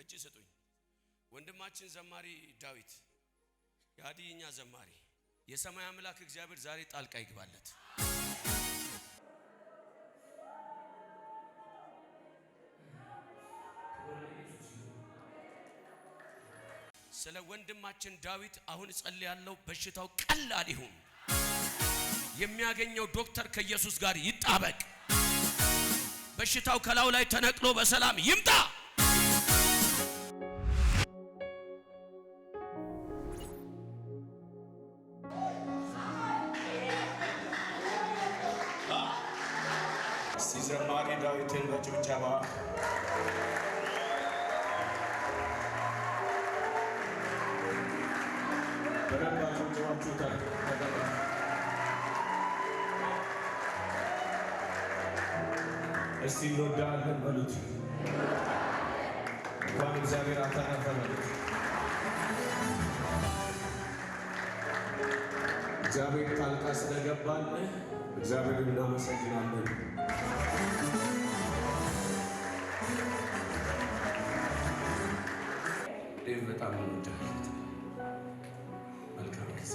እጅ ስጡኝ። ወንድማችን ዘማሪ ዳዊት ያዲኛ ዘማሪ የሰማይ አምላክ እግዚአብሔር ዛሬ ጣልቃ ይግባለት። ስለ ወንድማችን ዳዊት አሁን ጸልያለሁ። በሽታው ቀላል ይሁን። የሚያገኘው ዶክተር ከኢየሱስ ጋር ይጣበቅ። በሽታው ከላው ላይ ተነቅሎ በሰላም ይምጣ። ዘማሪ ዳዊትን በጭብጨባ በረዳችሁ ጆሮአችሁታል። እስቲ እንወዳለን በሉት። እንኳን እግዚአብሔር አታረፈ በሉት። እግዚአብሔር ጣልቃ ስለገባን እግዚአብሔር እናመሰግናለን። በጣም እንወዳለን። መልካም ጊዜ።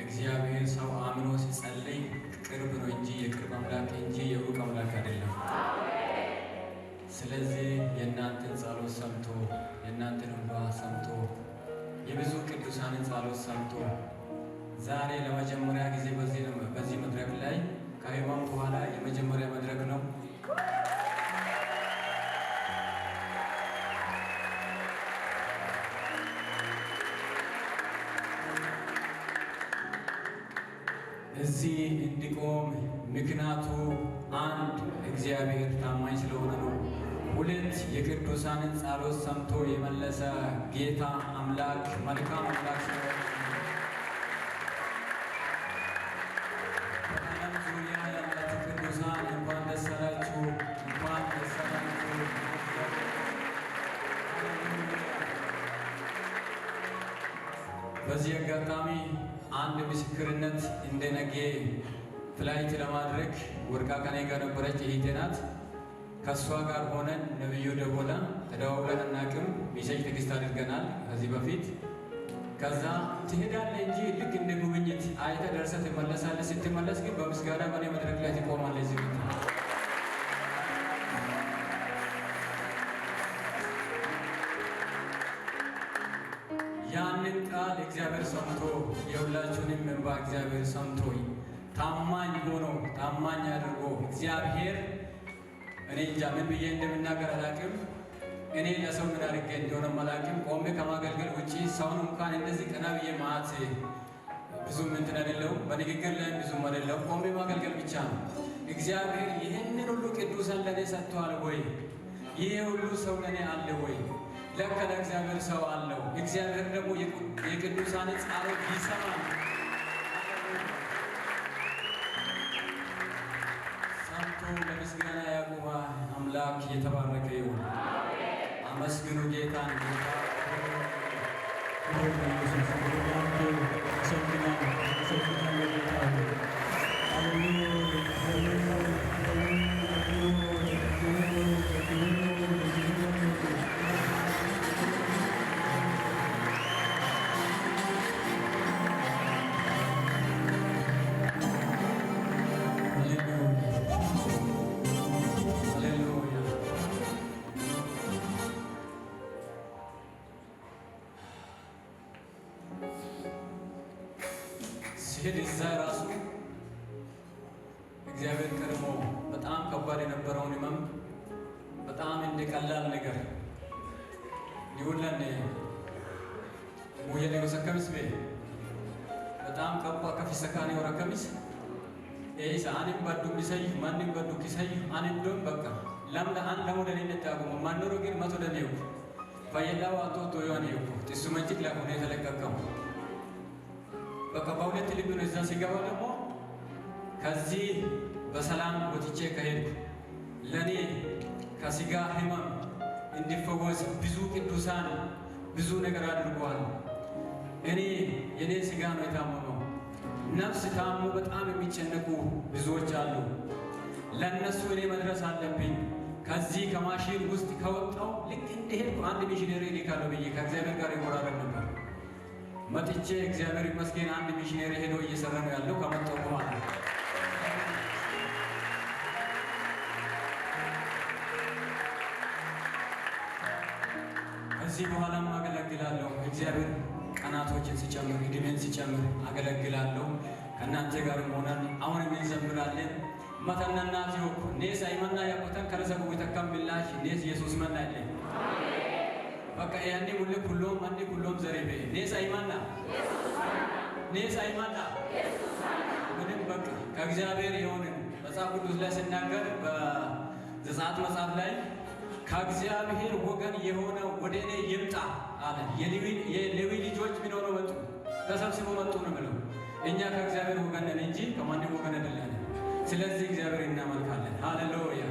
እግዚአብሔር ሰው አምኖ ሲጸልይ ቅርብ ነው እንጂ የቅርብ አምላክ እንጂ የሩቅ አምላክ አይደለም። ስለዚህ የእናንተን ጸሎት ሰምቶ የእናንተን እንባ ሰምቶ የብዙ ቅዱሳንን ጸሎት ሰምቶ ዛሬ ለመጀመሪያ ጊዜ በዚህ መድረክ ላይ ከህመም በኋላ የመጀመሪያ መድረክ ነው። እዚህ እንዲቆም ምክንያቱ አንድ እግዚአብሔር ታማኝ ስለሆነ ነው። ሁለት የቅዱሳንን ጸሎት ሰምቶ የመለሰ ጌታ አምላክ መልካም አምላክ ስለሆነ እንኳን ደስ አላችሁ፣ እንኳን ደስ አላችሁ። በዚህ አጋጣሚ አንድ ምስክርነት እንደነገ ፍላይት ለማድረግ ወርቃ ከኔ ጋር ነበረች። እህቴ ናት። ከእሷ ጋር ሆነን ነብዩ ደወላ ተደዋውለን አናውቅም። ሜሴጅ ቴክስት አድርገናል ከዚህ በፊት። ከዛ ትሄዳለህ እንጂ ልክ እንደ ጉብኝት አይተህ ደርሰህ ትመለሳለህ። ስትመለስ ግን በምስጋና በኔ መድረክ ላይ ትቆማለህ። እዚህ ቤት ያንን ቃል እግዚአብሔር ሰምቶ የሁላችሁንም እንባ እግዚአብሔር ሰምቶ ታማኝ ሆኖ ታማኝ አድርጎ እግዚአብሔር እኔ እንጃ ምን ብዬ እንደምናገር አላውቅም። እኔ ለሰው ምን አድርጌ እንደሆነ አላውቅም። ቆሜ ከማገልገል ውጪ ሰውን እንኳን እንደዚህ ቀና ብዬ ማት ብዙም እንትን አይደለሁም። በንግግር ላይ ብዙም አይደለሁም። ቆሜ ማገልገል ብቻ ነው። እግዚአብሔር ይህንን ሁሉ ቅዱሳን ለኔ ሰጥቷል ወይ? ይሄ ሁሉ ሰው ለኔ አለ ወይ? ለካ ለእግዚአብሔር ሰው አለው። እግዚአብሔር ደግሞ የቅዱሳን ጸሎት ይሰማል። ሰምቶ ለምስጋና ያቆማ አምላክ የተባረከ ይሁን። አመስግኑ ጌታን። ሲሄድ እዛ ራሱ እግዚአብሔር ቀድሞ በጣም ከባድ የነበረውን ህመም በጣም እንደ ቀላል ነገር ይውላል ሙየለ ወሰከምስ በ በጣም ከባ ከፊሰካኔ ወረከምስ ኤይሳ አንም ባዱ ቢሰይ ማንም ባዱ ኪሰይ አንም ዶም በቃ ለምለ አን ለሞደል እንደታቁም ማንኖር ግን መቶ ደኔው ፈየላው አቶ ዮሐንስ ጥሱመንጭቅ ለሆነ የተለቀቀው በቃ በሁለት ልብ ነው። እዛ ሲገባ ደግሞ ከዚህ በሰላም ወጥቼ ከሄድኩ ለኔ ከስጋ ህመም እንዲፈወስ ብዙ ቅዱሳን ብዙ ነገር አድርጓል። እኔ የኔ ስጋ ነው የታመመው፣ ነፍስ ታሞ በጣም የሚጨነቁ ብዙዎች አሉ። ለነሱ እኔ መድረስ አለብኝ። ከዚህ ከማሽን ውስጥ ከወጣው ልክ እንደሄድኩ አንድ ሚሽነሪ ልካለሁ ብዬ ከእግዚአብሔር ጋር ይወራረድ ነበር። መጥቼ እግዚአብሔር ይመስገን አንድ ሚሽነሪ ሄዶ እየሰራ ነው ያለው ከመጣው በኋላ። ከዚህ በኋላም አገለግላለሁ። እግዚአብሔር ቀናቶችን ሲጨምር እድሜን ሲጨምር አገለግላለሁ። ከእናንተ ጋር ሆነን አሁንም እንዘምራለን። መተናና ዚዮኩ ኔስ አይመና ያቆተን ከረሰቡ ይተካም ቢላሽ ኔስ ኢየሱስ መና አይደል በቃ ያኔ ሁሉ ሁሉም አንዴ ሁሉም ዘሬቤ ኔስ አይመና ኔስ አይመና ምንም በቃ ከእግዚአብሔር የሆነ መጽሐፍ ቅዱስ ላይ ሲናገር በዘጸአት መጽሐፍ ላይ ከእግዚአብሔር ወገን የሆነ ወደ እኔ ይምጣ አለ። የሌዊ ልጆች ምን ሆነው መጡ? ተሰብስበው መጡ ነው ብለው። እኛ ከእግዚአብሔር ወገን ነን እንጂ ከማንም ወገን አይደለንም። ስለዚህ እግዚአብሔር እናመልካለን። ሃሌሉያ